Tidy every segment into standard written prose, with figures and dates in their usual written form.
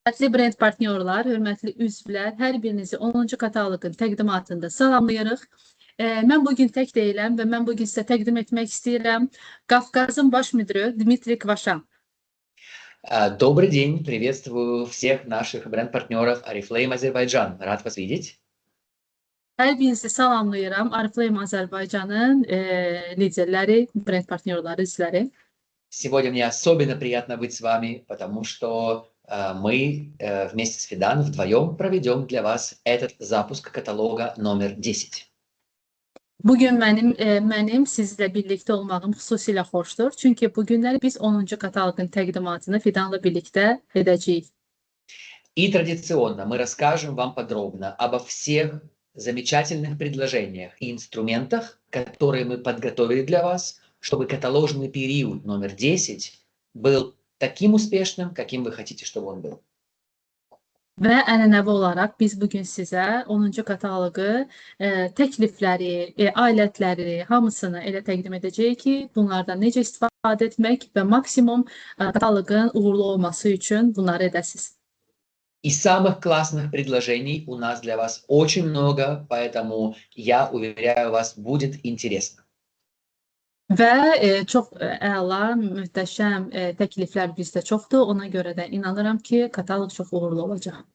Hörmətli brend partnyorlar, hörmətli üzvlər, hər birinizi 10-cu kataloqun təqdimatında salamlayırıq. Mən bugün tək deyiləm və mən bugün sizə təqdim etmək istəyirəm Qafqazın baş müdürü Dmitri Kvaşan. Добрый день, приветствую всех наших бренд-партнеров Oriflame Azerbaycan. Рад вас видеть. Hər birinizi salamlayıram Oriflame Azərbaycanın liderləri, brend partnyorları, üzvləri. Сегодня мне особенно приятно быть с вами, потому что мы вместе с Fidan вдвоем проведем для вас этот запуск каталога номер 10. Bugün mənim sizlə birlikdə olmağım xüsusilə xoşdur. Çünki bu günləri biz 10-cu kataloqun təqdimatını Fidanla birlikdə edəcəyik. И традиционно мы расскажем вам подробно обо всех замечательных предложениях и инструментах, которые мы подготовили для вас, чтобы каталожный период номер 10 был таким успешным, каким вы хотите, чтобы он был. Və ənənəvi olaraq biz bugün sizə 10-cu kataloqu, təklifləri, alətləri, hamısını elə təqdim edəcəyik ki, bunlardan necə istifadə etmək və maksimum kataloqun uğurlu olması üçün bunları edəsiniz. И самых классных предложений у нас для вас очень много, поэтому я уверяю вас, будет интересно. Və çox əla, möhtəşəm təkliflər bizdə çoxdur. Ona görə də inanıram ki, kataloq çox uğurlu olacaq.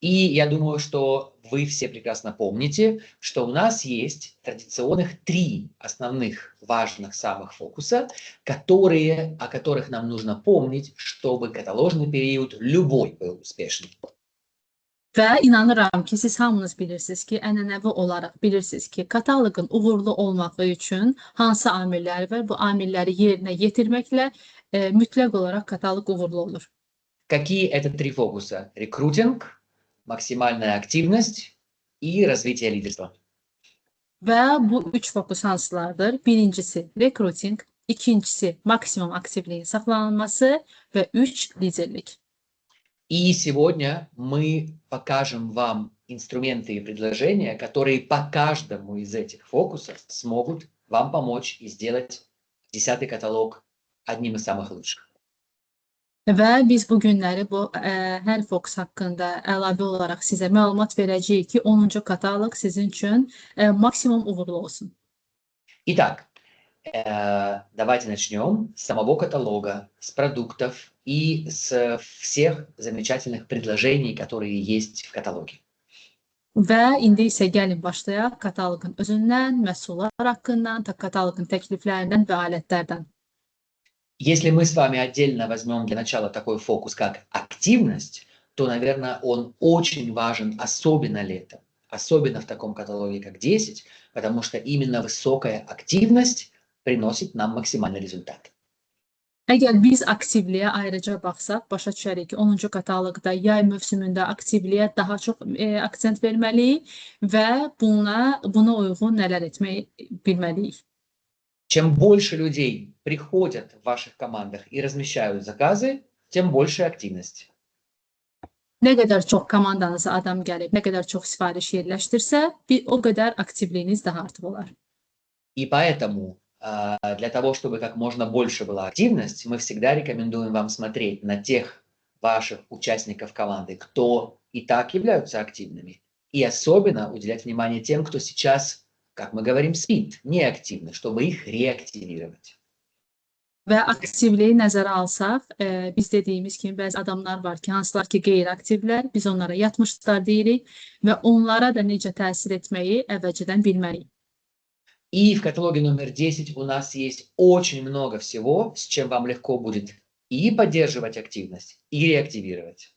И я думаю, что вы все прекрасно помните, что у нас есть традиционных 3 основных важных самых фокуса, о которых нам нужно помнить, чтобы каталожный период любой был успешным. Və inanıram ki, siz hamınız bilirsiniz ki, ənənəvi olaraq bilirsiniz ki, kataloqun uğurlu olması üçün hansı amillər var? Bu amilləri yerinə yetirməklə mütləq olaraq kataloq uğurlu olur. Какие это 3 фокуса? Рекрутинг, максимальная активность и развитие лидерства. Və bu 3 fokus hansılardır? Birincisi rekruting, ikincisi maksimum aktivliyin saxlanılması və 3 liderlik. И сегодня мы покажем вам инструменты и предложения, которые по каждому из этих фокусов смогут вам помочь и сделать 10-й каталог одним из самых лучших. Və biz bu günləri hər fokus haqqında əlavə olaraq sizə məlumat verəcəyik ki, 10-cu kataloq sizin üçün maksimum uğurlu olsun. Итак, давайте начнем с самого каталога, с продуктов и с всех замечательных предложений, которые есть в каталоге. Və indi isə gəlin başlayaq kataloqun özündən, məhsullar haqqından, kataloqun təkliflərindən və alətlərdən. Если мы с вами отдельно возьмем для начала такой фокус, как активность, то, наверное, он очень важен, особенно летом. Особенно в таком каталоге, как 10, потому что именно высокая активность приносит нам максимальный результат. Əgər biz aktivliyə ayrıca baxsaq, başa düşərik ki, 10-cu kataloqda yay mövsümündə aktivliyə daha çox aksent verməliyik və buna uyğun nələr etmək bilməliyik. Чем больше людей приходят в ваших командах и размещают заказы, тем больше активность. Nə qədər çox komandanıza adam gəlib, nə qədər çox sifariş yerləşdirsə, o qədər aktivliyiniz daha artıq olar. И поэтому для того, чтобы как можно больше была активность, мы всегда рекомендуем вам смотреть на тех ваших участников команды, кто и так являются активными, и особенно уделять внимание тем, кто сейчас, как мы говорим, спит, неактивны, чтобы их реактивировать. Və aktivliyi nəzərə alsaq, biz dediyimiz kimi bəzi adamlar var ki, hansılar ki qeyri-aktivlər, biz onlara yatmışlar deyirik və onlara da necə təsir etməyi əvvəlcədən bilməliyik. И в каталоге номер 10 у нас есть очень много всего, с чем вам легко будет и поддерживать активность, и реактивировать.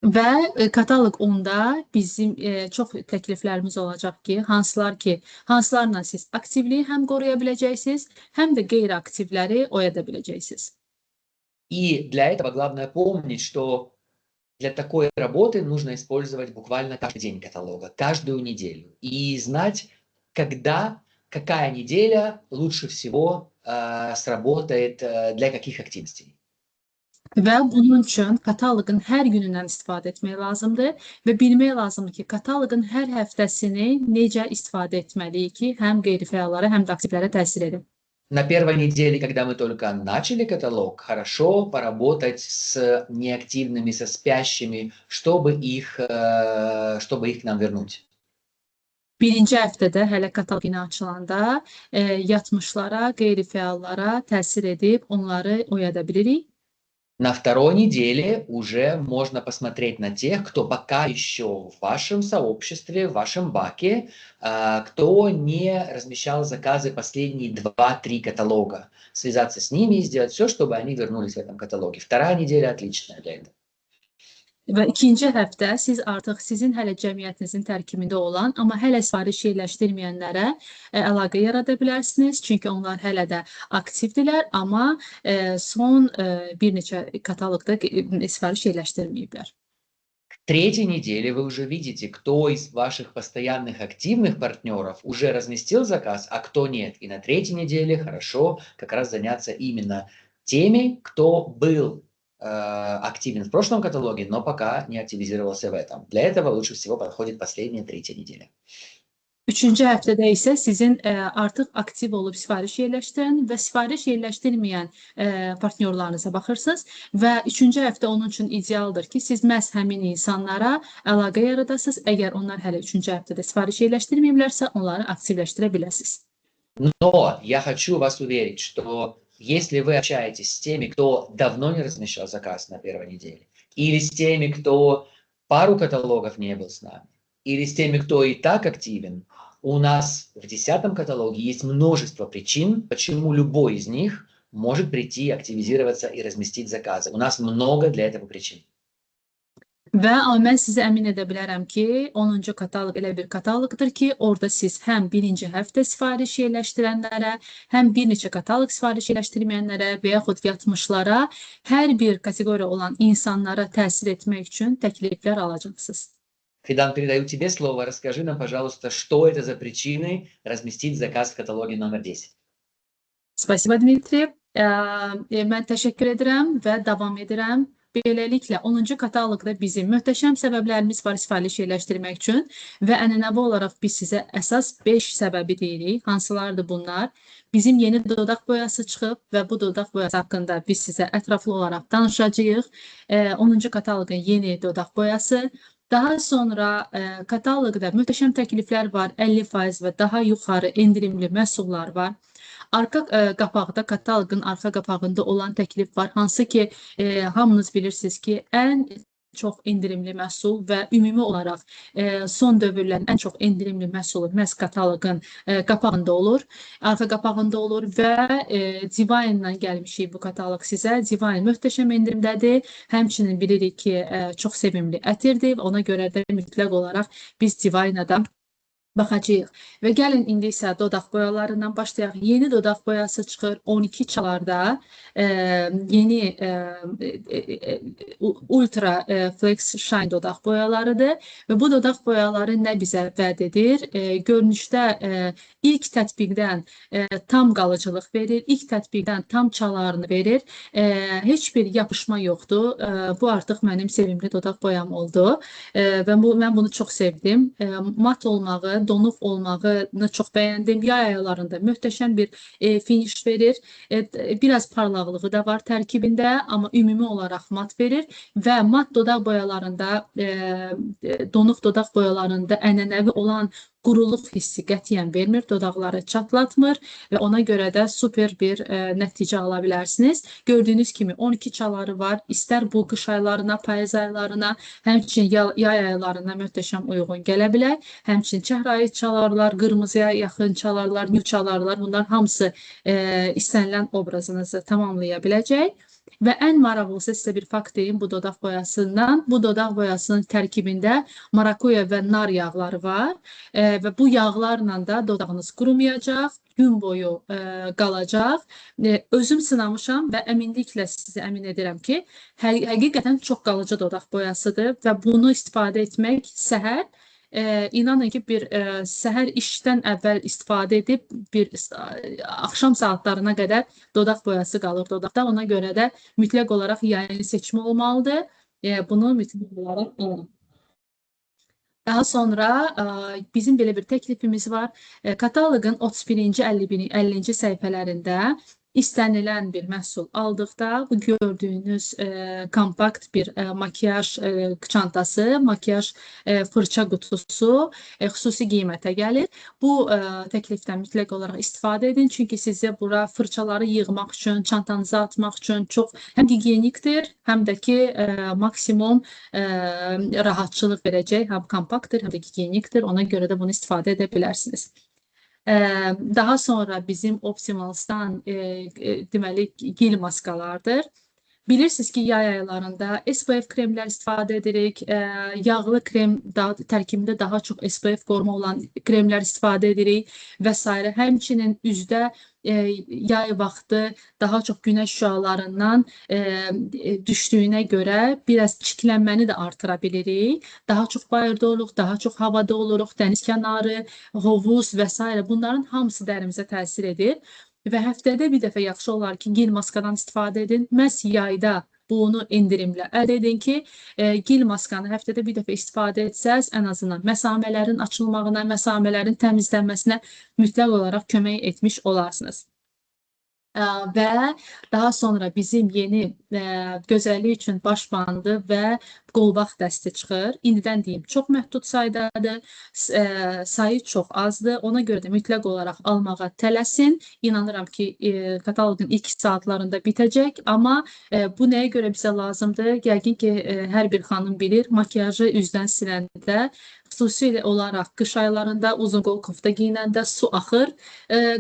Və kataloq 10-da bizim çox təkliflərimiz olacaq ki, hansılarla siz aktivliyi həm qoruya biləcəksiniz, həm də qeyri-aktivləri oyada biləcəksiniz. И для этого главное помнить, что для такой работы нужно использовать буквально каждый день каталога, каждую неделю. И знать, когда, какая неделя лучше всего сработает для каких активностей. Və bunun üçün kataloqun hər günündən istifadə etmək lazımdır və bilmək lazımdır ki, kataloqun hər həftəsini necə istifadə etməliyik ki, həm qeyri-fəallara, həm də aktivlərə təsir edir. на первой неделе, когда мы только начали каталог, хорошо поработать с неактивными, со спящими, чтобы их к нам вернуть. Birinci həftədə hələ katalog yeni açılanda yatmışlara, qeyri-fəallara təsir edib onları oyada bilirik. На второй неделе уже можно посмотреть на тех, кто пока еще в вашем сообществе, в вашем баке, кто не размещал заказы последние 2-3 каталога. Связаться с ними и сделать все, чтобы они вернулись в этом каталоге. Вторая неделя отличная для этого. Və ikinci həftə siz artıq sizin hələ cəmiyyətinizin tərkibində olan, amma hələ sifariş yerləşdirməyənlərə əlaqə yarada bilərsiniz. Çünki onlar hələ də aktivdirlər, amma son bir neçə kataloqda sifariş yerləşdirməyiblər. К третьей неделе вы уже видите, кто из ваших постоянных активных партнеров уже разместил заказ, а кто нет. И на третьей неделе хорошо как раз заняться именно теми, кто был активен в прошлом каталоге, но пока не активизировался в этом. Для этого лучше всего подходит последняя третья неделя. Üçüncü həftədə isə sizin artıq aktiv olub sifariş yerləşdirən və sifariş yerləşdirməyən partnyorlarınıza baxırsınız və üçüncü həftə onun üçün idealdır ki, siz məhz həmin insanlara əlaqə yaradasınız. Əgər onlar hələ üçüncü həftədə sifariş yerləşdirməyiblərsə, onları aktivləşdirə biləsiniz. Но я хочу вас уверить, что если вы общаетесь с теми, кто давно не размещал заказ на первой неделе, или с теми, кто пару каталогов не был с нами, или с теми, кто и так активен, у нас в 10-м каталоге есть множество причин, почему любой из них может прийти, активизироваться и разместить заказы. У нас много для этого причин. Və mən sizə əmin edə bilərəm ki, 10-cu kataloq elə bir kataloqdur ki, orada siz həm birinci həftə sifariş yerləşdirənlərə, həm bir neçə kataloq sifariş yerləşdirməyənlərə və yaxud yatmışlara, hər bir kateqoriya olan insanlara təsir etmək üçün təkliflər alacaqsınız. Фидан, передаю тебе слово. Расскажи нам, пожалуйста, что это за причины разместить заказ в каталоге номер 10. Spasiba Dmitri. Mən təşəkkür edirəm və davam edirəm. Beləliklə, 10-cu kataloqda bizim möhtəşəm səbəblərimiz var sifariş yerləşdirmək üçün və ənənəvi olaraq biz sizə əsas 5 səbəbi deyirik. Hansılardır bunlar? Bizim yeni dodaq boyası çıxıb və bu dodaq boyası haqqında biz sizə ətraflı olaraq danışacağıq. 10-cu kataloqun yeni dodaq boyası. Daha sonra kataloqda möhtəşəm təkliflər var, 50% və daha yuxarı endirimli məhsullar var. Arxa qapaqda, kataloqun arxa qapağında olan təklif var, hansı ki, hamınız bilirsiniz ki, ən çox endirimli məhsul və ümumi olaraq son dövrlərin ən çox endirimli məhsulu məhz kataloqun qapağında olur, arxa qapağında olur və Divine-dan gəlmişik bu kataloq sizə. Divine möhtəşəm endirimdədir. Həmçinin bilirik ki, çox sevimli ətirdir. Ona görə də mütləq olaraq biz Divine-dan baxacağıq. Və gəlin indi isə dodaq boyalarından başlayaq. Yeni dodaq boyası çıxır 12 çalarda. Yeni Ultra Flex Shine dodaq boyalarıdır. Və bu dodaq boyaları nə bizə vəd edir? Görünüşdə ilk tətbiqdən tam qalıcılıq verir, ilk tətbiqdən tam çalarını verir. Heç bir yapışma yoxdur. Bu artıq mənim sevimli dodaq boyam oldu. Və mən bunu çox sevdim. Mat olmağı, donuq olmağını çox bəyəndim. Yay aylarında möhtəşəm bir finish verir. Biraz parlaqlığı da var tərkibində, amma ümumi olaraq mat verir və mat dodaq boyalarında, donuq dodaq boyalarında ənənəvi olan quruluq hissi qətiyyən vermir, dodaqları çatlatmır və ona görə də super bir nəticə ala bilərsiniz. Gördüyünüz kimi 12 çaları var. İstər bu qış aylarına, payız aylarına, həmçinin yay aylarına möhtəşəm uyğun gələ bilər. Həmçinin çəhrayı çalarlar, qırmızıya yaxın çalarlar, nüv çalarlar. Bunlar hamısı istənilən obrazınızı tamamlaya biləcək. Və ən maraqlısı sizə bir fakt deyim bu dodaq boyasından. Bu dodaq boyasının tərkibində marakuya və nar yağları var və bu yağlarla da dodağınız qurumayacaq, gün boyu qalacaq. Özüm sınamışam və əminliklə sizə əmin edirəm ki, həqiqətən çox qalıcı dodaq boyasıdır və bunu istifadə etmək səhər, inanın ki, bir səhər işdən əvvəl istifadə edib bir axşam saatlarına qədər dodaq boyası qalır dodaqda. Ona görə də mütləq olaraq yayın seçimi olmalıdır. Bunu mütləq olaraq alın. Daha sonra bizim belə bir təklifimiz var. Kataloqun 31-ci, 50-ci səhifələrində istənilən bir məhsul aldıqda bu gördüyünüz kompakt bir makyaj çantası, makyaj fırça qutusu xüsusi qiymətə gəlir. Bu təklifdən mütləq olaraq istifadə edin, çünki sizə bura fırçaları yığmaq üçün, çantanıza atmaq üçün çox həm gigiyenikdir, həm də ki maksimum rahatçılıq verəcək, həm kompaktdır, həm də gigiyenikdir. Ona görə də bunu istifadə edə bilərsiniz. Daha sonra bizim Optimals'dan deməli gil maskalardır. Bilirsiniz ki, yay aylarında SPF kremlər istifadə edirik. Yağlı krem tərkibində daha çox SPF qoruma olan kremlər istifadə edirik və s. Həmçinin üzdə yay vaxtı daha çox günəş şüalarından düşdüyünə görə biraz çiklənməni də artıra bilirik. Daha çox bayırda oluruq, daha çox havada oluruq, dəniz kənarı, hovuz və s. Bunların hamısı dərimizə təsir edir. Və həftədə bir dəfə yaxşı olar ki, gil maskadan istifadə edin. Məhz yayda bunu endirimlə əldə edin ki, gil maskanı həftədə bir dəfə istifadə etsəz, ən azından məsamələrin açılmağına, məsamələrin təmizlənməsinə mütləq olaraq kömək etmiş olarsınız. Və daha sonra bizim yeni gözəllik üçün baş bandı və qolbaq dəsti çıxır. İndidən deyim, çox məhdud saydadır, sayı çox azdır. Ona görə də mütləq olaraq almağa tələsin. İnanıram ki, kataloqun ilk saatlarında bitəcək, amma bu nəyə görə bizə lazımdır? Yəqin ki, hər bir xanım bilir, makyajı üzdən siləndə, xüsusilə olaraq qış aylarında uzun qol kofta giyinəndə su axır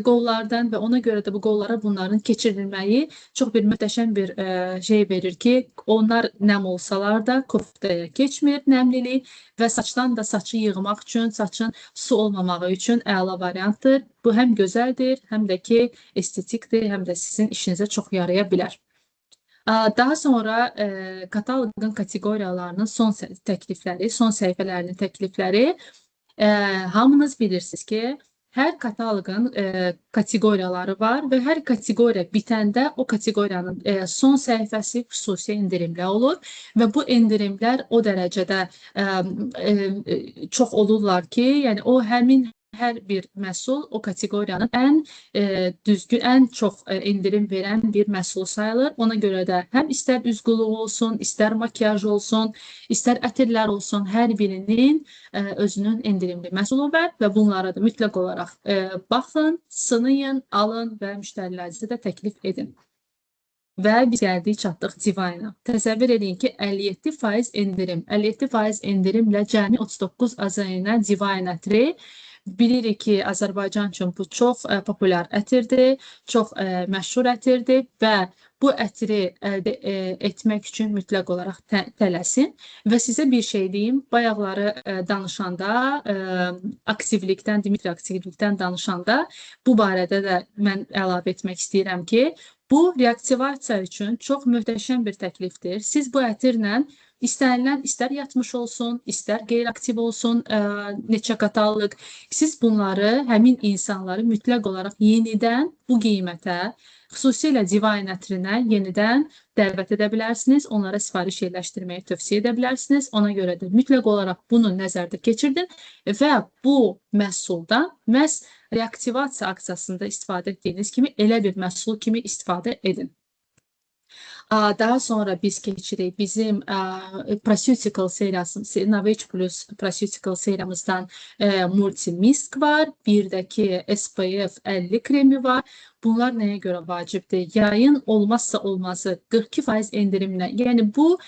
qollardan və ona görə də bu qollara bunların keçirilməyi çox bir möhtəşəm bir şey verir ki, onlar nəm olsalar da koftaya keçmir nəmlilik və saçdan da saçı yığmaq üçün, saçın su olmamağı üçün əla variantdır. Bu həm gözəldir, həm də ki estetikdir, həm də sizin işinizə çox yaraya bilər. Daha sonra kataloqun kateqoriyalarının son təklifləri, son səhifələrinin təklifləri. Hamınız bilirsiniz ki, hər kataloqun kateqoriyaları var və hər kateqoriya bitəndə o kateqoriyanın son səhifəsi xüsusi endirimlə olur və bu endirimlər o dərəcədə çox olurlar ki, yəni o həmin hər bir məhsul o kateqoriyanın ən düzgün, ən çox endirim verən bir məhsul sayılır. Ona görə də həm istər üz quluğu olsun, istər makyaj olsun, istər ətirlər olsun, hər birinin özünün endirimli məhsulu var və bunlara da mütləq olaraq baxın, sınayın, alın və müştərilərinizə də təklif edin. Və biz gəldik, çatdıq Divine-a. Təsəvvür edin ki, 57% endirim. 57% endirimlə cəmi 39 azayına Divine ətri. Bilirik ki, Azərbaycan üçün bu çox populyar ətirdir, çox məşhur ətirdir və bu ətiri əldə etmək üçün mütləq olaraq tələsin. Və sizə bir şey deyim, bayaqları danışanda, Dimitri aktivlikdən danışanda bu barədə də mən əlavə etmək istəyirəm ki, bu reaktivasiya üçün çox möhtəşəm bir təklifdir. Siz bu ətirlə İstənilən, istər yatmış olsun, istər qeyri-aktiv olsun, neçə kataloq. Siz bunları, həmin insanları mütləq olaraq yenidən bu qiymətə, xüsusilə Divine ətrinə yenidən dəvət edə bilərsiniz. Onlara sifariş yerləşdirməyi tövsiyə edə bilərsiniz. Ona görə də mütləq olaraq bunu nəzərdə keçirdin və bu məhsuldan məhz reaktivasiya aksiyasında istifadə etdiyiniz kimi elə bir məhsul kimi istifadə edin. Daha sonra biz keçirik bizim Proceutical seriyası, Novage Plus Proceutical seriyamızdan Multimisk var. Bir də ki SPF 50 kremi var. Bunlar nəyə görə vacibdir? Yayın olmazsa olmazı 42% endirimlə. Yəni bu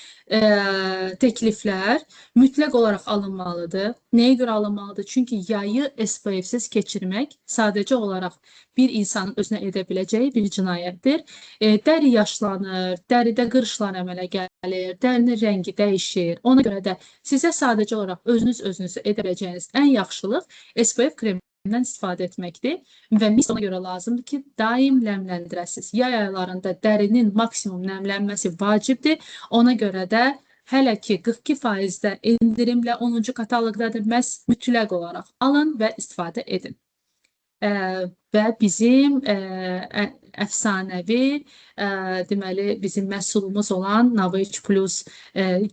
təkliflər mütləq olaraq alınmalıdır. Nəyə görə alınmalıdır? Çünki yayı SPF-siz keçirmək sadəcə olaraq bir insanın özünə edə biləcəyi bir cinayətdir. Dəri yaşlanır, dəridə qırışlar əmələ gəlir, dərinin rəngi dəyişir. Ona görə də sizə sadəcə olaraq özünüzə edə biləcəyiniz ən yaxşılıq SPF kremindən istifadə etməkdir və ona görə lazımdır ki, daim nəmləndirəsiniz. Yay aylarında dərinin maksimum nəmlənməsi vacibdir. Ona görə də hələ ki 42%-də endirimlə 10-cu kataloqdadır. Məhz mütləq olaraq alın və istifadə edin. və bizim əfsanəvi deməli bizim məhsulumuz olan Novage Plus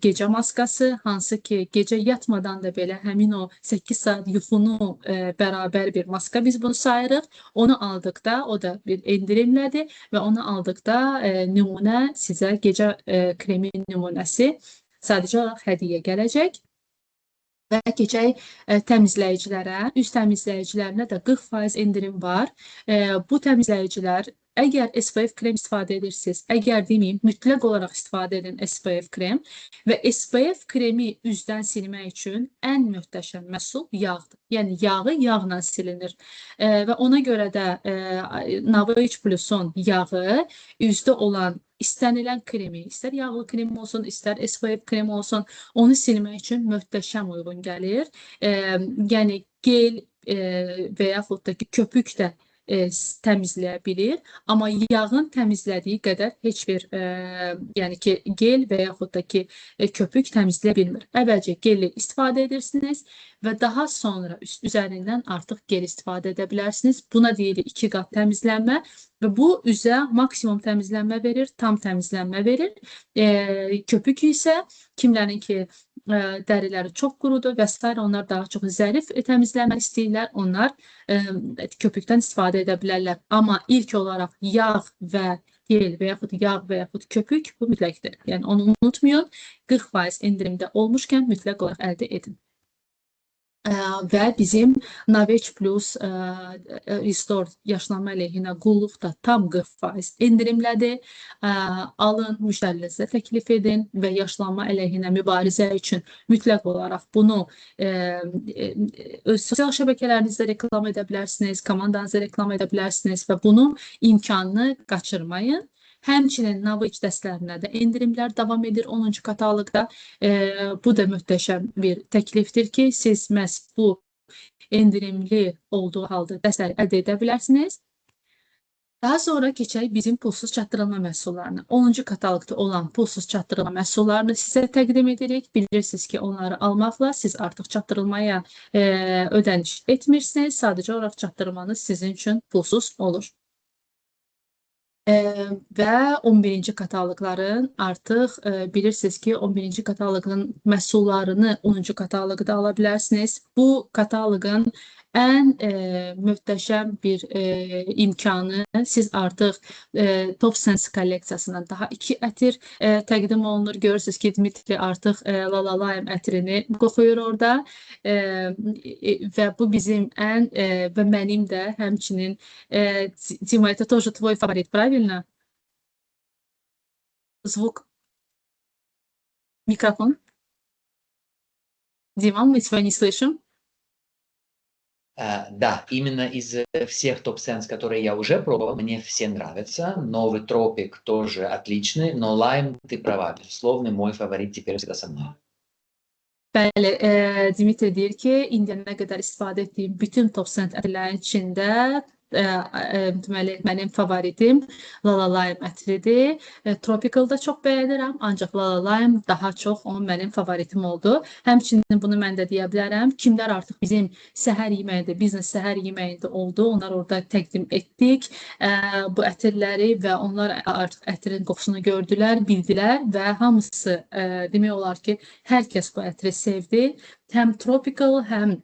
gecə maskası, hansı ki gecə yatmadan da belə həmin o 8 saat yuxunu bərabər bir maska biz bunu sayırıq. Onu aldıqda o da bir endirimlədir və onu aldıqda nümunə sizə gecə kremi nümunəsi sadəcə olaraq hədiyyə gələcək. Və keçək təmizləyicilərə. Üz təmizləyicilərinə də 40% endirim var. Bu təmizləyicilər, əgər SPF krem istifadə edirsiniz, əgər deməyim, mütləq olaraq istifadə edin SPF krem və SPF kremi üzdən silmək üçün ən möhtəşəm məhsul yağdır. Yəni yağı yağla silinir. Və ona görə də Novage Plus-un yağı üzdə olan istənilən kremi, istər yağlı krem olsun, istər SPF krem olsun, onu silmək üçün möhtəşəm uyğun gəlir. Yəni gel və yaxud da ki, köpük də təmizləyə bilir, amma yağın təmizlədiyi qədər heç bir yəni ki, gel və yaxud da ki, köpük təmizləyə bilmir. Əvvəlcə geli istifadə edirsiniz və daha sonra üzərindən artıq gel istifadə edə bilərsiniz. Buna deyilir 2 qat təmizlənmə və bu üzə maksimum təmizlənmə verir, tam təmizlənmə verir. Köpük isə kimlərin ki, dəriləri çox qurudur və s. onlar daha çox zərif təmizlənmə istəyirlər, onlar köpükdən istifadə edə bilərlər. Amma ilk olaraq yağ və gel və yaxud yağ və yaxud köpük bu mütləqdir. Yəni onu unutmayın, 40% endirimdə olmuşkən mütləq olaraq əldə edin. Və bizim Novage Plus Restore yaşlanma əleyhinə qulluq da tam 40% endirimlədir. Alın, müştərinizə təklif edin və yaşlanma əleyhinə mübarizə üçün mütləq olaraq bunu öz sosial şəbəkələrinizdə reklam edə bilərsiniz, komandanızda reklam edə bilərsiniz və bunun imkanını qaçırmayın. Həmçinin Novage dəstlərinə də endirimlər davam edir 10-cu kataloqda. Bu da möhtəşəm bir təklifdir ki, siz məhz bu endirimli olduğu halda dəstləri əldə edə bilərsiniz. Daha sonra keçək bizim pulsuz çatdırılma məhsullarına. 10-cu kataloqda olan pulsuz çatdırılma məhsullarını sizə təqdim edirik. Bilirsiniz ki, onları almaqla siz artıq çatdırılmaya ödəniş etmirsiniz. Sadəcə olaraq çatdırmanız sizin üçün pulsuz olur. Və 11-ci kataloqların artıq bilirsiniz ki, 11-ci kataloqun məhsullarını 10-cu kataloqda ala bilərsiniz. Bu kataloqun ən möhtəşəm bir imkanı, siz artıq Top Sense kolleksiyasından daha 2 ətir təqdim olunur. Görürsünüz ki, Dmitri artıq Lala Lime ətrini qoxuyur orada və bu bizim ən və mənim də həmçinin Dima, это тоже твой фаворит, правильно? Звук. Микрофон. Дима, мы тебя не слышим. Да, именно из всех Top Sense, которые я уже пробовал, мне все нравятся. Новый Тропик тоже отличный, но Lime, ты права, безусловно, мой фаворит теперь всегда со мной. Bəli, Dimitri deyir ki, indiyənə qədər istifadə etdiyim bütün Top Sense ətərlərin içində deməli, mənim favoritim Lala Lime ətridir. Tropical da çox bəyənirəm, ancaq Lala Lime daha çox mənim favoritim oldu. Həmçinin bunu mən də deyə bilərəm. Kimlər artıq bizim səhər yeməyində, biznes səhər yeməyində oldu, onlar orada təqdim etdik bu ətirləri və onlar artıq ətirin qoxusunu gördülər, bildilər və hamısı demək olar ki, hər kəs bu ətri sevdi. Həm Tropical, həm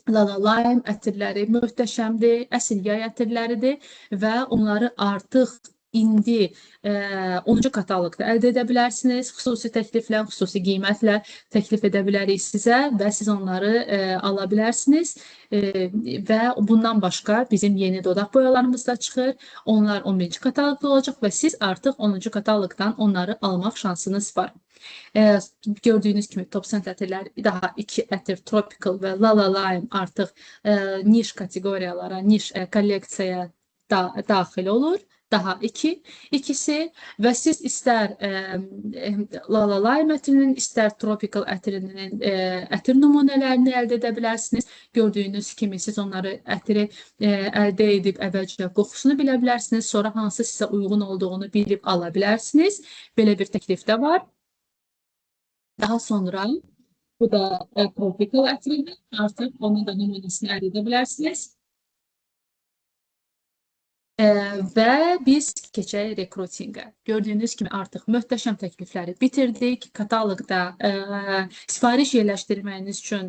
Lala Lime ətirləri möhtəşəmdir, əsl yay ətirləridir və onları artıq indi 10-cu kataloqda əldə edə bilərsiniz. Xüsusi təkliflə, xüsusi qiymətlə təklif edə bilərik sizə və siz onları ala bilərsiniz. Və bundan başqa bizim yeni dodaq boyalarımız da çıxır. Onlar 11-ci kataloqda olacaq və siz artıq 10-cu kataloqdan onları almaq şansınız var. Gördüyünüz kimi Top Sense ətirləri daha 2 ətir Tropical və Lala Lime artıq niş kateqoriyalara, niş kolleksiyaya daxil olur. Daha ikisi və siz istər Lala Lime ətirinin, istər Tropical ətirinin ətir nümunələrini əldə edə bilərsiniz. Gördüyünüz kimi siz onları ətiri əldə edib əvvəlcə qoxusunu bilə bilərsiniz, sonra hansı sizə uyğun olduğunu bilib ala bilərsiniz. Belə bir təklif də var. Daha sonra bu da Tropical ətiridir. Artıq onun da nümunəsini əldə edə bilərsiniz. Və biz keçək rekrutinqə. Gördüyünüz kimi artıq möhtəşəm təklifləri bitirdik. Kataloqda sifariş yerləşdirməyiniz üçün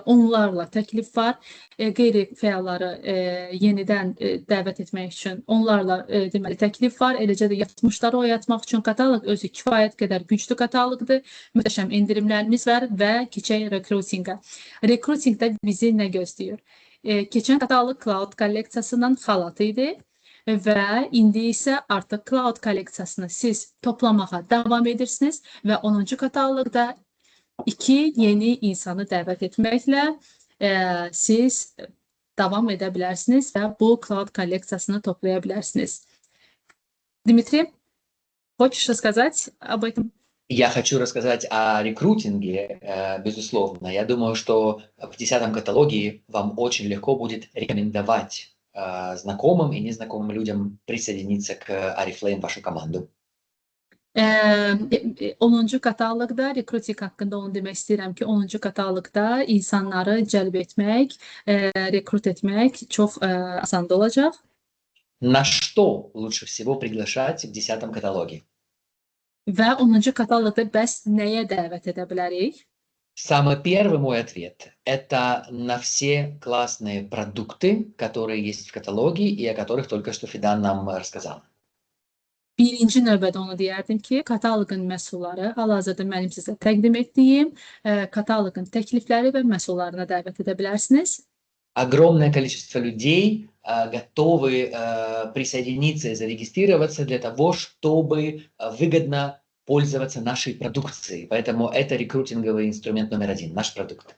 onlarla təklif var. Qeyri-fəalları yenidən dəvət etmək üçün onlarla deməli təklif var. Eləcə də yatmışları oyatmaq üçün kataloq özü kifayət qədər güclü kataloqdur. Möhtəşəm endirimlərimiz var və keçək rekrutinqə. Rekrutinqdə bizi nə gözləyir? Keçən kataloq Cloud kolleksiyasından xalat idi. Və indi isə artıq Cloud kolleksiyasını siz toplamağa davam edirsiniz və 10-cu kataloqda 2 yeni insanı dəvət etməklə siz davam edə bilərsiniz və bu Cloud kolleksiyasını toplaya bilərsiniz. Dmitri, хочешь сказать об этом? Я хочу рассказать о рекрутинге, безусловно. Я думаю, что в 10-м каталоге вам очень легко будет рекомендовать знакомым и незнакомым людям присоединиться к Oriflame в вашу команду. 10-cu kataloqda rekruting haqqında onu demək istəyirəm ki, 10-cu kataloqda insanları cəlb etmək, rekrut etmək çox asan olacaq. На что лучше всего приглашать в 10-м каталоге? Və 10-cu kataloqda bəs nəyə dəvət edə bilərik? Самый первый мой ответ – это на все классные продукты, которые есть в каталоге и о которых только что Fidan нам рассказал. Birinci növbədə onu deyərdim ki, kataloqun məhsulları, hal-hazırda mənim sizə təqdim etdiyim kataloqun təklifləri və məhsullarına dəvət edə bilərsiniz. Огромное количество людей готовы присоединиться и зарегистрироваться для того, чтобы выгодно пользоваться нашей продукцией. Поэтому это рекрутинговый инструмент номер 1, наш продукт.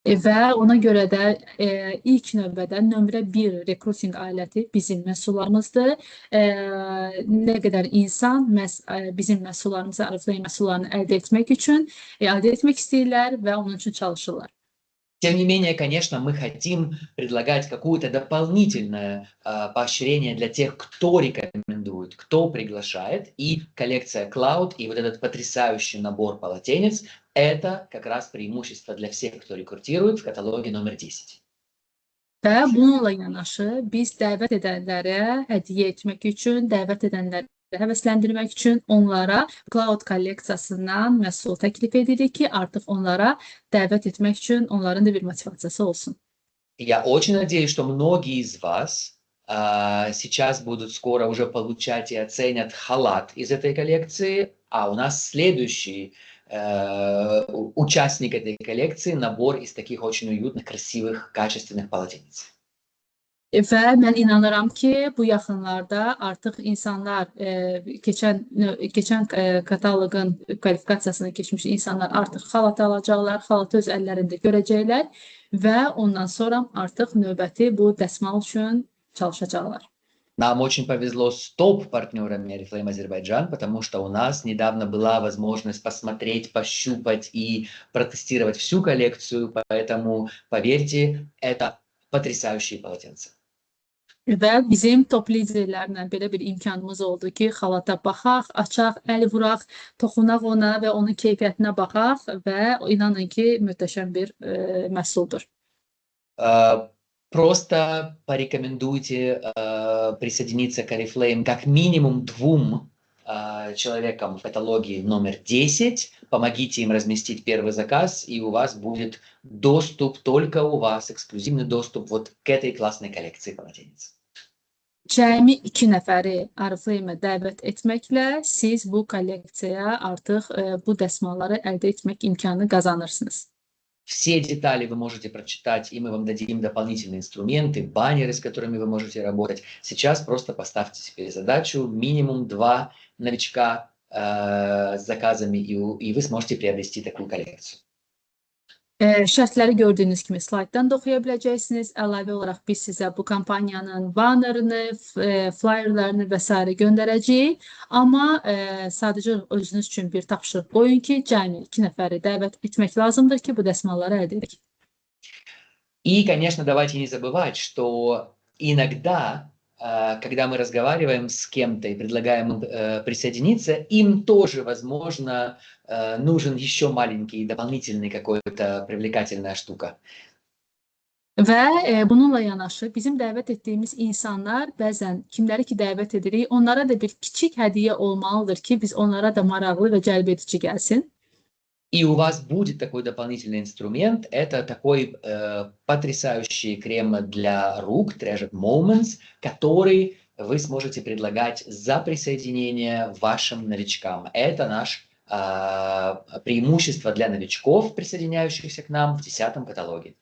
Və ona görə də ilk növbədə nömrə 1 rekruting aləti bizim məhsullarımızdır. Nə qədər insan bizim məhsullarımızı, Oriflame məhsullarını əldə etmək üçün əldə etmək istəyirlər və onun üçün çalışırlar. Тем не менее, конечно, мы хотим предлагать какое-то дополнительное поощрение для тех, кто рекомендует, кто приглашает. И коллекция Cloud, и вот этот потрясающий набор полотенец – это как раз преимущество для всех, кто рекрутирует в каталоге номер 10. Və bununla yanaşı biz dəvət edənlərə hədiyyə etmək üçün, dəvət edənləri həvəsləndirmək üçün onlara Cloud kolleksiyasından məhsul təklif edirik ki, artıq onlara dəvət etmək üçün onların da bir motivasiyası olsun. Я очень надеюсь, что многие из вас сейчас будут скоро уже получать и оценят халат из этой коллекции, а у нас следующий участник этой коллекции – набор из таких очень уютных, красивых, качественных полотенец. Və mən inanıram ki, bu yaxınlarda artıq insanlar keçən kataloqun kvalifikasiyasını keçmiş insanlar artıq xalat alacaqlar, xalatı öz əllərində görəcəklər və ondan sonra artıq növbəti bu dəsmal üçün çalışacaqlar. Нам очень повезло с топ-партнерами Oriflame Азербайджан, потому что у нас недавно была возможность посмотреть, пощупать и протестировать всю коллекцию, поэтому, поверьте, это потрясающие полотенца. Və bizim top liderlərlə belə bir imkanımız oldu ki, xalata baxaq, açaq, əl vuraq, toxunaq ona və onun keyfiyyətinə baxaq və inanın ki, möhtəşəm bir məhsuldur. Просто порекомендуйте присоединиться к Oriflame как минимум 2 человекам в каталоге номер 10. Помогите им разместить первый заказ, и у вас будет доступ, только у вас, эксклюзивный доступ вот к этой классной коллекции полотенец. Cəmi 2 nəfəri Oriflame-ə dəvət etməklə siz bu kolleksiyaya artıq bu dəsmalları əldə etmək imkanı qazanırsınız. Все детали вы можете прочитать, и мы вам дадим дополнительные инструменты, баннеры, с которыми вы можете работать. Сейчас просто поставьте себе задачу минимум 2 новичка с заказами, и вы сможете приобрести такую коллекцию. Şərtləri gördüyünüz kimi slaytdan da oxuya biləcəksiniz. Əlavə olaraq biz sizə bu kampaniyanın bannerini, flyerlarını və s. göndərəcəyik. Amma sadəcə özünüz üçün bir tapşırıq qoyun ki, cəmi 2 nəfəri dəvət etmək lazımdır ki, bu dəsmalları əldə edək. И, конечно, давайте не забывать, что иногда, когда мы разговариваем с кем-то и предлагаем им присоединиться, им тоже, возможно, нужен еще маленький дополнительный какой-то привлекательная штука. Və bununla yanaşı bizim dəvət etdiyimiz insanlar bəzən kimləri ki dəvət edirik, onlara da bir kiçik hədiyyə olmalıdır ki, biz onlara da maraqlı və cəlbedici gəlsin. И у вас будет такой дополнительный инструмент. Это такой потрясающий крем для рук, Treasured Moments, который вы сможете предлагать за присоединение вашим новичкам. Это наш преимущество для новичков, присоединяющихся к нам в 10-м каталоге.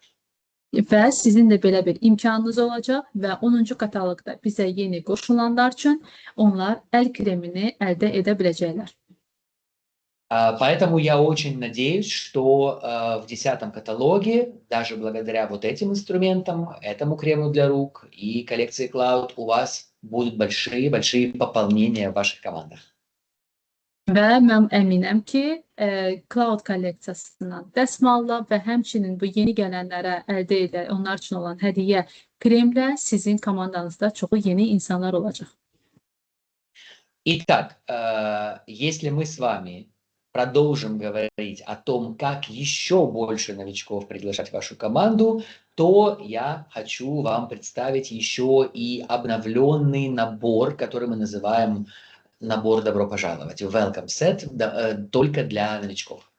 Və sizin də belə bir imkanınız olacaq və 10-cu kataloqda bizə yeni qoşulanlar üçün onlar əl kremini əldə edə biləcəklər. Поэтому я очень надеюсь, что в 10-м каталоге, даже благодаря вот этим инструментам, этому крему для рук и коллекции Cloud, у вас будут большие пополнения в ваших командах. Və mən əminəm ki, Cloud kolleksiyasından dəsmalla və həmçinin bu yeni gələnlərə əldə edə, onlar üçün olan hədiyyə kremlə sizin komandanızda çoxu yeni insanlar olacaq. Итак, если мы с вами продолжим говорить о том, как еще больше новичков приглашать в вашу команду, то я хочу вам представить еще и обновленный набор, который мы называем набор «Добро пожаловать», Welcome Set, только для новичков.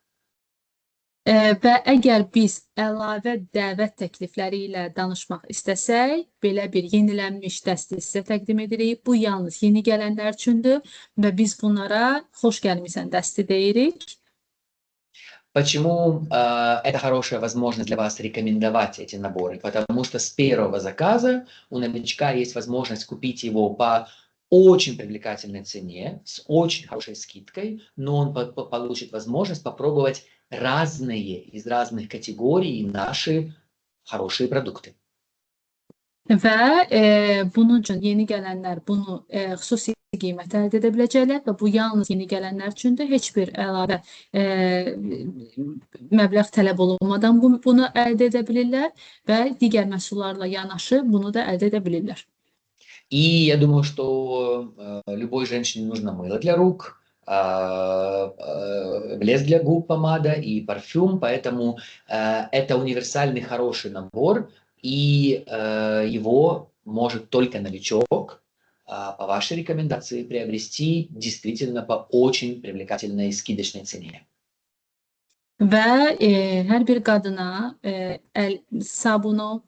Və əgər biz əlavə dəvət təklifləri ilə danışmaq istəsək, belə bir yenilənmiş dəsti sizə təqdim edirik. Bu yalnız yeni gələnlər üçündür və biz bunlara xoş gəlmisən dəsti deyirik. Почему это хорошая возможность для вас рекомендовать эти наборы? Потому что с первого заказа у новичка есть возможность купить его по очень привлекательной цене, с очень хорошей скидкой, но он получит возможность попробовать разные, из разных категорий наши хорошие продукты. Və bunun üçün yeni gələnlər bunu xüsusi qiymətə əldə edə biləcəklər və bu yalnız yeni gələnlər üçündür. Heç bir əlavə məbləğ tələb olunmadan bunu əldə edə bilirlər və digər məhsullarla yanaşı bunu da əldə edə bilirlər. И я думаю, что любой женщине нужно мыло для рук, блеск для губ, помада и парфюм, поэтому это универсальный хороший набор, и его может только новичок по вашей рекомендации приобрести действительно по очень привлекательной скидочной цене. Və hər bir qadına əl sabunu,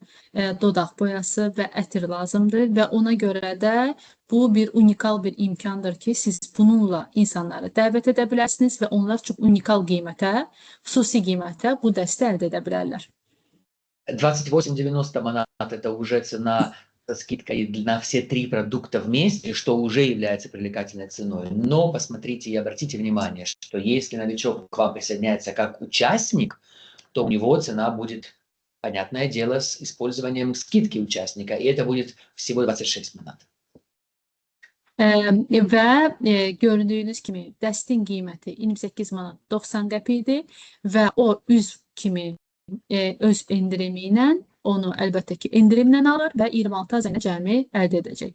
dodaq boyası və ətir lazımdır və ona görə də bu bir unikal bir imkandır ki, siz bununla insanları dəvət edə bilərsiniz və onlar çox unikal qiymətə, xüsusi qiymətə bu dəsti əldə edə bilərlər. 28,90 манат – это уже цена со скидкой на все 3 продукта вместе, что уже является привлекательной ценой. Но посмотрите и обратите внимание, что если новичок к вам присоединяется как участник, то у него цена будет, понятное дело, с использованием скидки участника, и это будет всего 26 манат. Və gördüyünüz kimi dəstin qiyməti 28 manat 90 qəpikdir və o üzv kimi öz endirimi ilə onu əlbəttə ki endirimlə alır və 26 azayına cəmi əldə edəcək.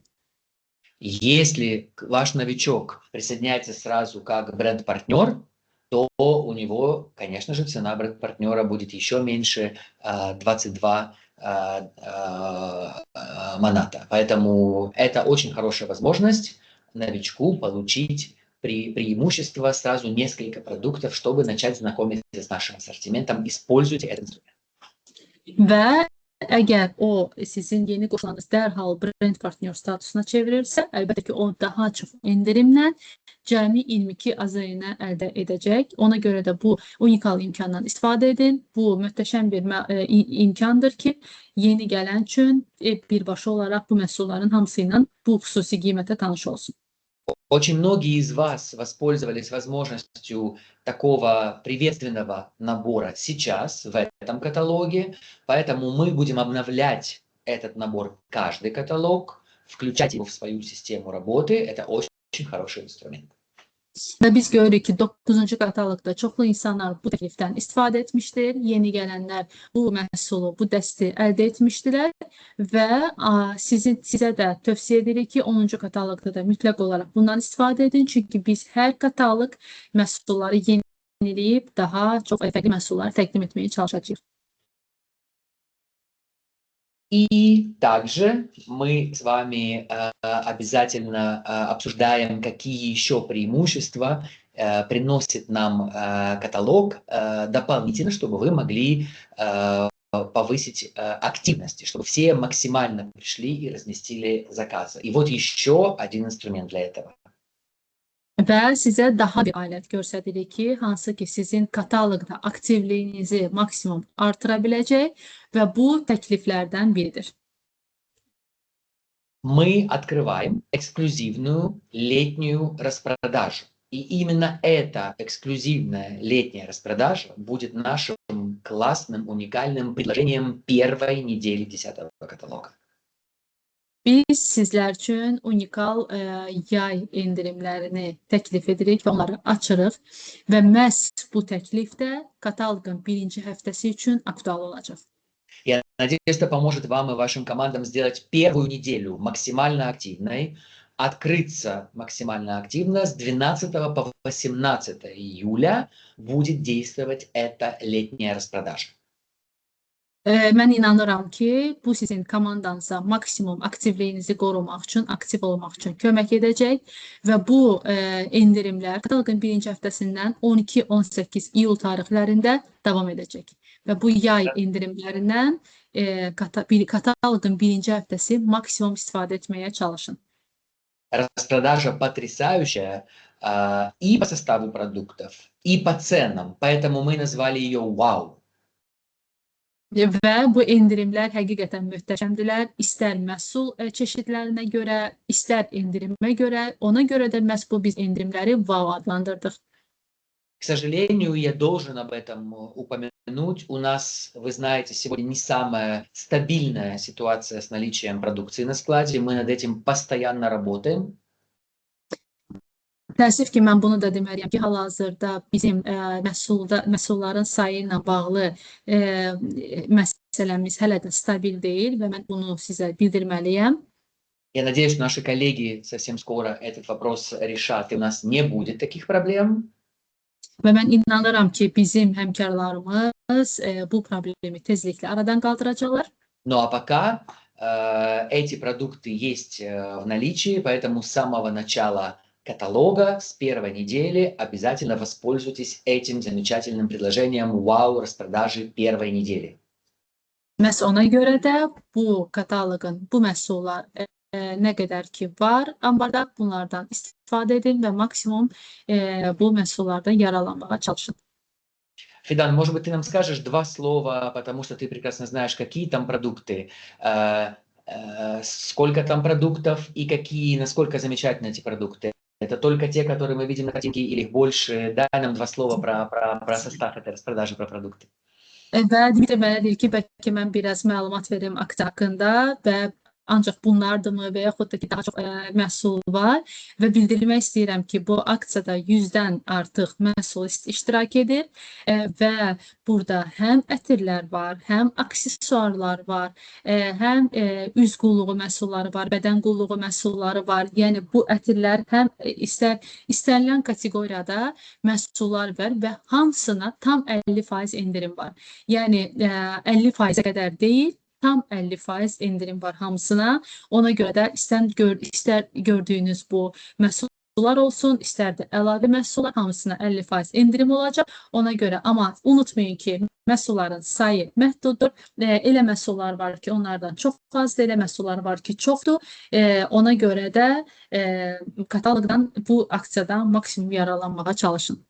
Если ваш новичок присоединяется сразу как бренд-партнер, то у него, конечно же, цена бренд-партнера будет еще меньше 22 маната. Поэтому это очень хорошая возможность новичку получить преимущество сразу несколько продуктов, чтобы начать знакомиться с нашим ассортиментом. Используйте этот инструмент. Və əgər o sizin yeni qoşulanınız dərhal brend partnyor statusuna çevirirsə, əlbəttə ki, o daha çox endirimlə cəmi 22 azayına əldə edəcək. Ona görə də bu unikal imkandan istifadə edin. Bu möhtəşəm bir imkandır ki, yeni gələn üçün birbaşa olaraq bu məhsulların hamısı ilə bu xüsusi qiymətə tanış olsun. Очень многие из вас воспользовались возможностью такого приветственного набора сейчас, в этом каталоге, поэтому мы будем обновлять этот набор каждый каталог, включать его в свою систему работы. Это очень хороший инструмент. Və biz görürük ki, 9-cu kataloqda çoxlu insanlar bu təklifdən istifadə etmişdir. Yeni gələnlər bu məhsulu, bu dəsti əldə etmişdilər və sizə də tövsiyə edirik ki, 10-cu kataloqda da mütləq olaraq bundan istifadə edin. Çünki biz hər kataloq məhsulları yeniləyib daha çox fərqli məhsullar təqdim etməyə çalışacağıq. И также мы с вами обязательно обсуждаем, какие еще преимущества приносит нам каталог дополнительно, чтобы вы могли повысить активность, чтобы все максимально пришли и разместили заказы. И вот еще один инструмент для этого. Və sizə daha bir alət göstəririk ki, hansı ki sizin kataloqda aktivliyinizi maksimum artıra biləcək və bu təkliflərdən biridir. Мы открываем эксклюзивную летнюю распродажу. И именно эта эксклюзивная летняя распродажа будет нашим классным, уникальным предложением первой недели 10-го каталога. Biz sizlər üçün unikal yay endirimlərini təklif edirik və onları açırıq və məhz bu təklif də kataloqun birinci həftəsi üçün aktual olacaq. Я надеюсь, это поможет вам и вашим командам сделать первую неделю максимально активной, открыться максимально активно. С 12 по 18 июля будет действовать эта летняя распродажа. Mən inanıram ki, bu sizin komandanıza maksimum aktivliyinizi qorumaq üçün, aktiv olmaq üçün kömək edəcək və bu endirimlər kataloqun birinci həftəsindən 12-18 iyul tarixlərində davam edəcək. Və bu yay endirimlərindən kataloqun birinci həftəsi maksimum istifadə etməyə çalışın. Распродажа потрясающая и по составу продуктов, и по ценам, поэтому мы назвали ее «Вау». Və bu endirimlər həqiqətən möhtəşəmdirlər. İstər məhsul çeşidlərinə görə, istər endirimə görə, ona görə də məhz bu biz endirimləri wow adlandırdıq. К сожалению, я должен об этом упомянуть. У нас, вы знаете, сегодня не самая стабильная ситуация с наличием продукции на складе. Мы над этим постоянно работаем. Təəssüf ki, mən bunu da deməliyəm ki, hal-hazırda bizim məhsulların sayı ilə bağlı məsələmiz hələ də stabil deyil və mən bunu sizə bildirməliyəm. Я надеюсь, что наши коллеги совсем скоро этот вопрос решат, и у нас не будет таких проблем. Və mən inanıram ki, bizim həmkarlarımız bu problemi tezliklə aradan qaldıracaqlar. Ну а пока эти продукты есть в наличии, поэтому с самого начала каталога, с первой недели обязательно воспользуйтесь этим замечательным предложением «Вау» распродажи первой недели. Məhz ona görə də bu kataloqun, bu məhsullar nə qədər ki var, ambarda bunlardan istifadə edin və maksimum bu məhsullardan yararlanmağa çalışın. Фидан, может быть, ты нам скажешь два слова, потому что ты прекрасно знаешь, какие там продукты, сколько там продуктов и какие, насколько замечательны эти продукты. Это только те, которые мы видим на картинке, или их больше? Дай нам два слова про состав этой распродажи, про продукты. Və Dimitri mənə deyir ki, bəlkə mən biraz məlumat verim aksiya haqqında və ancaq bunlardırmı və yaxud da ki, daha çox məhsul var və bildirmək istəyirəm ki, bu aksiyada 100-dən artıq məhsul iştirak edir və burada həm ətirlər var, həm aksesuarlar var, həm üz qulluğu məhsulları var, bədən qulluğu məhsulları var. Yəni bu ətirlər həm istənilən kateqoriyada məhsullar var və hamısına tam 50% endirim var. Yəni 50%-ə qədər deyil, tam 50% endirim var hamısına. Ona görə də istər gördüyünüz bu məhsullar olsun, istər də əlavə məhsullar hamısına 50% endirim olacaq. Ona görə, amma unutmayın ki, məhsulların sayı məhduddur. Elə məhsullar var ki, onlardan çox azdır, elə məhsullar var ki, çoxdur. Ona görə də kataloqdan, bu aksiyadan maksimum yararlanmağa çalışın.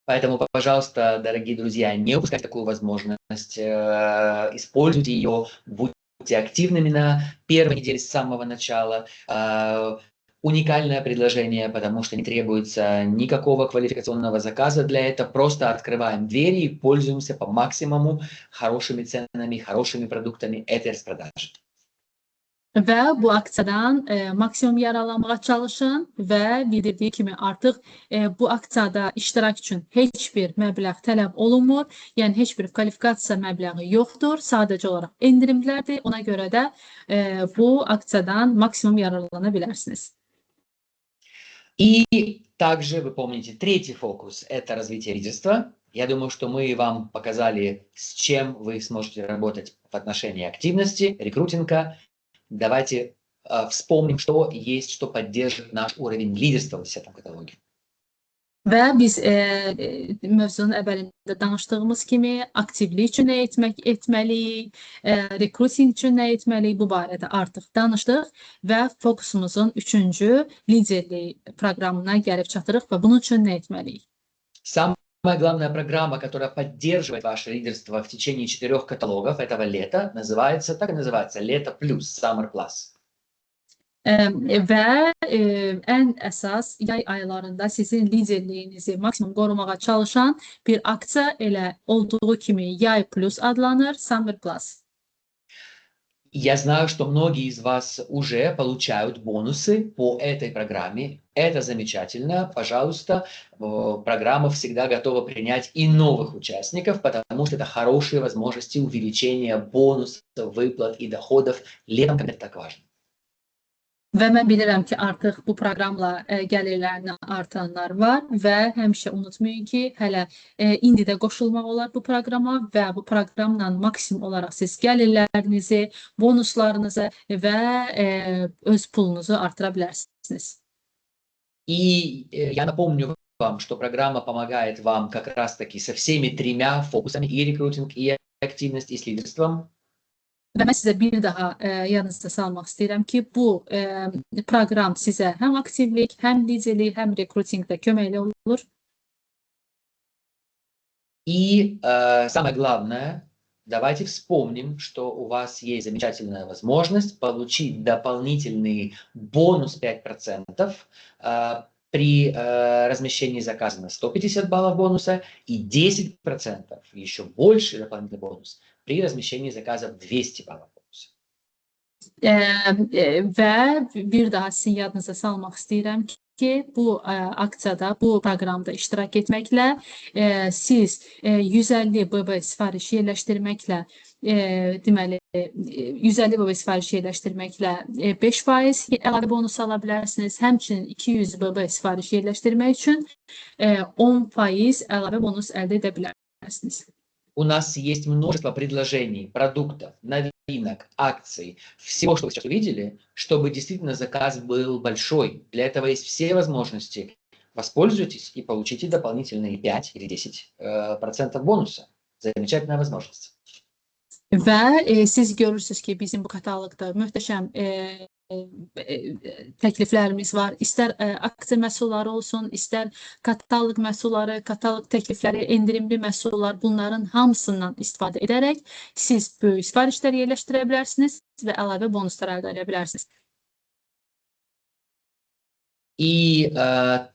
Поэтому, пожалуйста, дорогие друзья, не упускайте такую возможность, используйте ее, будьте активными на первой неделе с самого начала. Уникальное предложение, потому что не требуется никакого квалификационного заказа для этого. Просто открываем двери и пользуемся по максимуму хорошими ценами, хорошими продуктами этой распродажи. Və bu aksiyadan maksimum yararlanmağa çalışın və bildirdiyi kimi artıq bu aksiyada iştirak üçün heç bir məbləğ tələb olunmur. Yəni heç bir kvalifikasiya məbləği yoxdur. Sadəcə olaraq endirimlərdir. Ona görə də bu aksiyadan maksimum yararlana bilərsiniz. И также, вы помните, третий фокус – это развитие лидерства. Я думаю, что мы вам показали, с чем вы сможете работать в отношении активности, рекрутинга. Давайте вспомним, что есть, что поддержит наш уровень лидерства в 10 каталоге. Və biz mövzunun əvvəlində danışdığımız kimi aktivlik üçün nə etməliyik, rekruting üçün nə etməliyik, bu barədə artıq danışdıq və fokusumuzun 3-cü liderlik proqramına gəlib çatırıq və bunun üçün nə etməliyik? Самая главная программа, которая поддерживает ваше лидерство в течение 4 каталогов этого лета, так и называется «Лето плюс», Summer Plus. Və ən əsas yay aylarında sizin liderliyinizi maksimum qorumağa çalışan bir aksiya elə olduğu kimi Yay Plus adlanır, Summer Plus. Я знаю, что многие из вас уже получают бонусы по этой программе. Это замечательно. Пожалуйста, программа всегда готова принять и новых участников, потому что это хорошие возможности увеличения бонусов, выплат и доходов летом, когда это так важно. Və mən bilirəm ki, artıq bu proqramla gəlirlərini artanlar var və həmişə unutmayın ki, hələ indi də qoşulmaq olar bu proqrama və bu proqramla maksimum olaraq siz gəlirlərinizi, bonuslarınızı və öz pulunuzu artıra bilərsiniz. И я напомню вам, что программа помогает вам как раз-таки со всеми 3 фокусами: и рекрутинг, и активность, и с лидерством. Və mən sizə bir daha yadınızda salmaq istəyirəm ki, bu proqram sizə həm aktivlik, həm liderlik, həm rekrutingdə köməkli olur. И самое главное, давайте вспомним, что у вас есть замечательная возможность получить дополнительный бонус 5% при размещении заказа на 150 баллов бонуса и 10%, еще больше дополнительный бонус, при размещении заказа в 200 баллов бонуса. Və bir daha sizin yadınıza salmaq istəyirəm ki, bu aksiyada, bu proqramda iştirak etməklə siz 150 BB sifariş yerləşdirməklə, deməli 150 BB sifariş yerləşdirməklə 5% əlavə bonus ala bilərsiniz. Həmçinin 200 BB sifariş yerləşdirmək üçün 10% əlavə bonus əldə edə bilərsiniz. У нас есть множество предложений, продуктов, новинок, акций, всего, что вы сейчас увидели, чтобы действительно заказ был большой. Для этого есть все возможности. Воспользуйтесь и получите дополнительные 5 или 10% бонуса. Замечательная возможность. Və siz görürsünüz ki, bizim bu kataloqda möhtəşəm təkliflərimiz var. İstər aksiya məhsulları olsun, istər kataloq məhsulları, kataloq təklifləri, endirimli məhsullar, bunların hamısından istifadə edərək siz böyük sifarişlər yerləşdirə bilərsiniz və əlavə bonuslar əldə edə bilərsiniz. И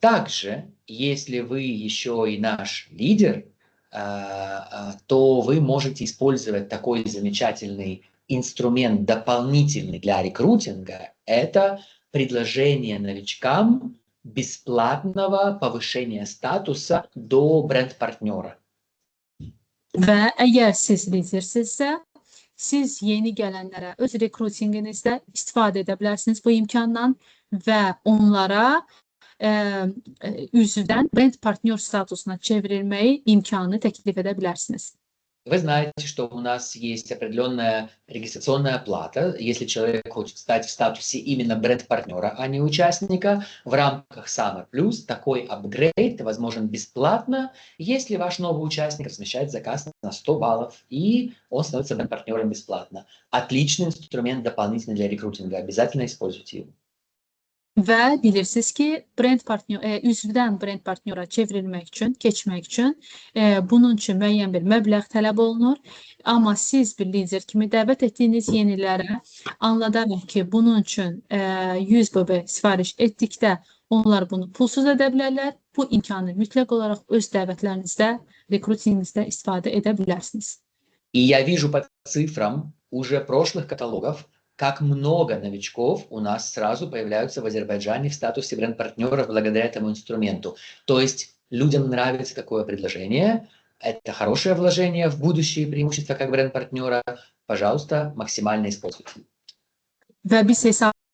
также, если вы еще и наш лидер, то вы можете использовать такой замечательный инструмент дополнительный для рекрутинга. Это предложение новичкам бесплатного повышения статуса до бренд-партнера. Və əgər siz lidersinizsə, siz yeni gələnlərə öz rekrutinginizdə istifadə edə bilərsiniz bu imkandan və onlara üzvdən brend partnyor statusuna çevrilməyi imkanı təklif edə bilərsiniz. Вы знаете, что у нас есть определенная регистрационная плата, если человек хочет стать в статусе именно бренд-партнера, а не участника. В рамках Summer Plus такой апгрейд возможен бесплатно, если ваш новый участник размещает заказ на 100 баллов, и он становится бренд-партнером бесплатно. Отличный инструмент дополнительный для рекрутинга, обязательно используйте его. Və bilirsiniz ki, üzvdən brend partnyora çevrilmək üçün, keçmək üçün bunun üçün müəyyən bir məbləğ tələb olunur. Amma siz bir lider kimi dəvət etdiyiniz yenilərə anladaraq ki, bunun üçün 100 BB sifariş etdikdə onlar bunu pulsuz edə bilərlər. Bu imkanı mütləq olaraq öz dəvətlərinizdə, rekrutinginizdə istifadə edə bilərsiniz. И я вижу по цифрам уже прошлых каталогов, как много новичков у нас сразу появляются в Азербайджане в статусе бренд-партнеров благодаря этому инструменту. То есть людям нравится такое предложение, это хорошее вложение в будущие преимущества как бренд-партнера. Пожалуйста, максимально используйте. Və biz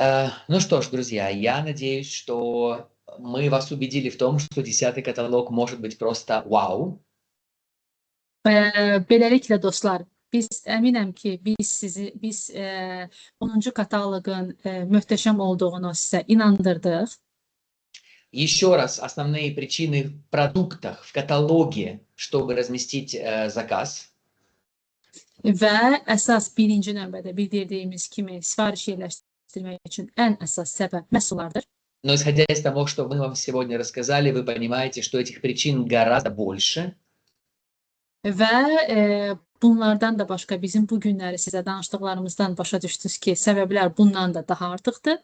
Ну что ж, друзья, я надеюсь, что мы вас убедили в том, что 10-й каталог может быть просто вау. Beləliklə dostlar, biz əminəm ki, biz 10-cu kataloqun möhtəşəm olduğunu sizə inandırdıq. Еще раз, основные причины в продуктах, в каталоге, чтобы разместить заказ. Və əsas birinci növbədə bildirdiyimiz kimi sifariş yerləşdirmək üçün ən əsas səbəb məhsullardır. Но исходя из того, что мы вам сегодня рассказали, вы понимаете, что этих причин гораздо больше. Və bunlardan da başqa bizim bu günləri sizə danışdıqlarımızdan başa düşdünüz ki, səbəblər bundan da daha artıqdır.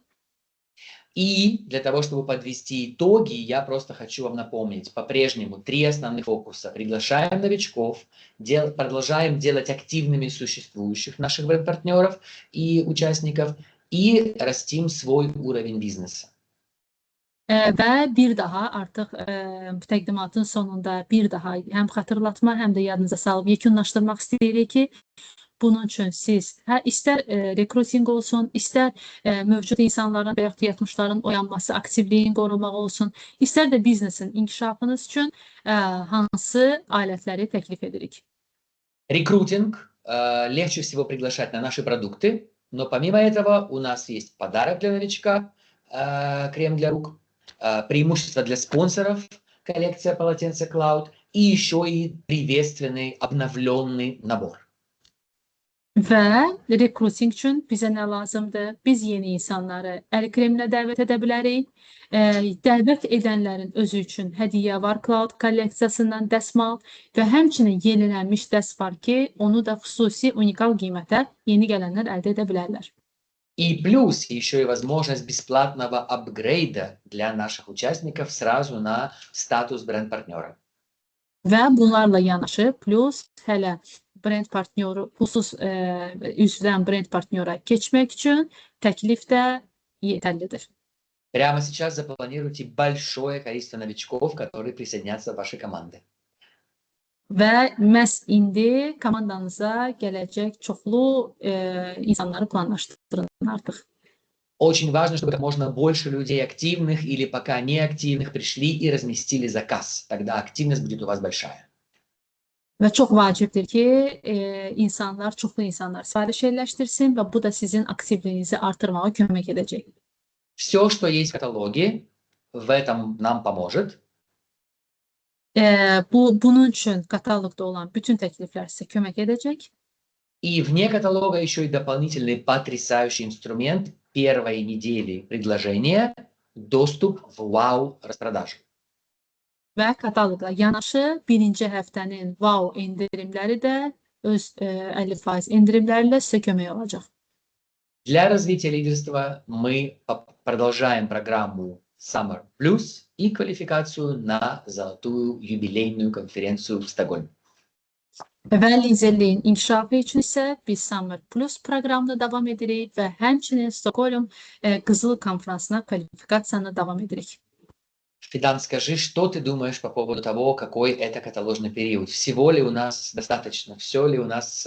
И для того, чтобы подвести итоги, я просто хочу вам напомнить, по-прежнему 3 основных фокуса. Приглашаем новичков, продолжаем делать активными существующих наших бренд-партнеров и участников, и растим свой уровень бизнеса. Və bir daha artıq təqdimatın sonunda bir daha həm xatırlatma, həm də yadınıza salıb yekunlaşdırmaq istəyirik ki, bunun üçün siz istər rekruting olsun, istər mövcud insanların və yaxud yatmışların oyanması, aktivliyin qorumaq olsun, istər də biznesin inkişafınız üçün hansı alətləri təklif edirik. Рекрутинг легче всего приглашать на наши продукты, но помимо этого у нас есть подарок для новичка, крем для рук, преимущество для спонсоров, коллекция полотенца Cloud и еще и приветственный обновленный набор. Və rekruting üçün bizə nə lazımdır? Biz yeni insanları əl kreminə dəvət edə bilərik. Dəvət edənlərin özü üçün hədiyyə var Cloud kolleksiyasından dəsmal və həmçinin yenilənmiş dəst var ki, onu da xüsusi unikal qiymətə yeni gələnlər əldə edə bilərlər. И плюс еще и возможность бесплатного апгрейда для наших участников сразу на статус бренд-партнера. Və bunlarla yanaşı, plus hələ brend partnyoru, pulsuz üzvdən brend partnyora keçmək üçün təklif də yetərlidir. Прямо сейчас запланируйте большое количество новичков, которые присоединятся в вашей команды. Və məhz indi komandanıza gələcək çoxlu insanları planlaşdırın artıq. Очень важно, чтобы как можно больше людей активных или пока не активных пришли и разместили заказ. Тогда активность будет у вас большая. Və çox vacibdir ki, çoxlu insanlar sifariş yerləşdirsin və bu da sizin aktivliyinizi artırmağa kömək edəcək. Все, что есть в каталоге, в этом нам поможет. Bunun üçün kataloqda olan bütün təkliflər sizə kömək edəcək. И вне каталога еще и дополнительный потрясающий инструмент первой недели предложения – доступ в вау-распродажу. Və kataloqla yanaşı birinci həftənin wow endirimləri də öz 50% endirimlərlə sizə kömək olacaq. Для развития лидерства мы продолжаем программу Summer Plus и квалификацию на золотую юбилейную конференцию в Стокгольме. Və liderliyin inkişafı üçün isə biz Summer Plus proqramını davam edirik və həmçinin Stockholm Qızıl konferansına kvalifikasiyanı davam edirik. Фидан, скажи, что ты думаешь по поводу того, какой это каталожный период? Всего ли у нас достаточно? Все ли у нас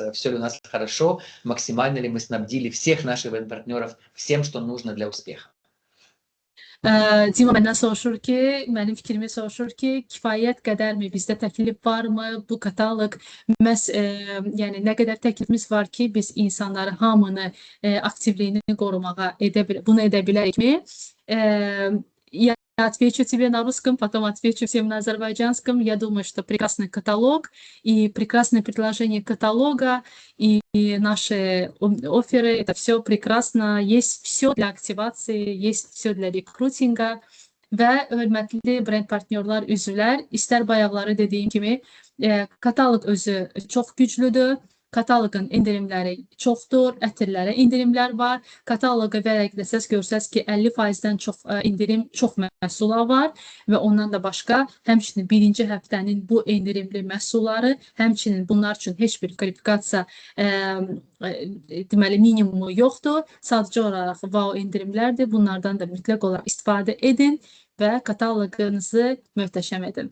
хорошо? Максимально ли мы снабдили всех наших партнеров всем, что нужно для успеха? Dima məndən soruşur ki, mənim fikrimi soruşur ki, kifayət qədərmi, bizdə təklif varmı, bu kataloq məhz, yəni nə qədər təklifimiz var ki, biz insanları, hamını aktivliyini qorumağa bunu edə bilərikmi? Я отвечу тебе на русском, потом отвечу всем на азербайджанском. Я думаю, что прекрасный каталог и прекрасное предложение каталога и наши офферы, это все прекрасно. Есть все для активации, есть все для рекрутинга. Və hörmətli brend partnyorlar, üzvlər, istər bayaqları dediyim kimi, kataloq özü çox güclüdür. Kataloqun endirimləri çoxdur, ətirlərə endirimlər var. Kataloqa vərəqləsəz görsəz ki, 50%-dən çox endirim çox məhsula var və ondan da başqa, həmçinin birinci həftənin bu endirimli məhsulları, həmçinin bunlar üçün heç bir kvalifikasiya deməli minimumu yoxdur. Sadəcə olaraq wow endirimlərdir. Bunlardan da mütləq olaraq istifadə edin və kataloqunuzu möhtəşəm edin.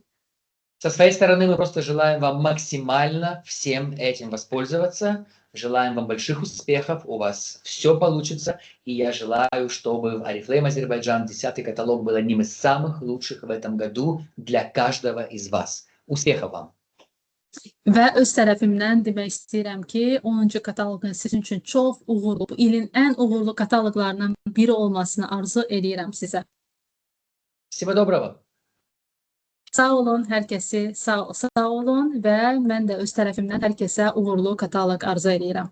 Со своей стороны мы просто желаем вам максимально всем этим воспользоваться. Желаем вам больших успехов, у вас все получится. И я желаю, чтобы в Oriflame Азербайджан 10-й каталог был одним из самых лучших в этом году для каждого из вас. Успехов вам! Və öz tərəfimdən demək istəyirəm ki, 10-cu kataloqun sizin üçün çox uğurlu, bu ilin ən uğurlu kataloqlarından biri olmasını arzu edirəm sizə. Всего доброго! Sağ olun, hər kəsi sağ olun və mən də öz tərəfimdən hər kəsə uğurlu kataloq arzu edirəm.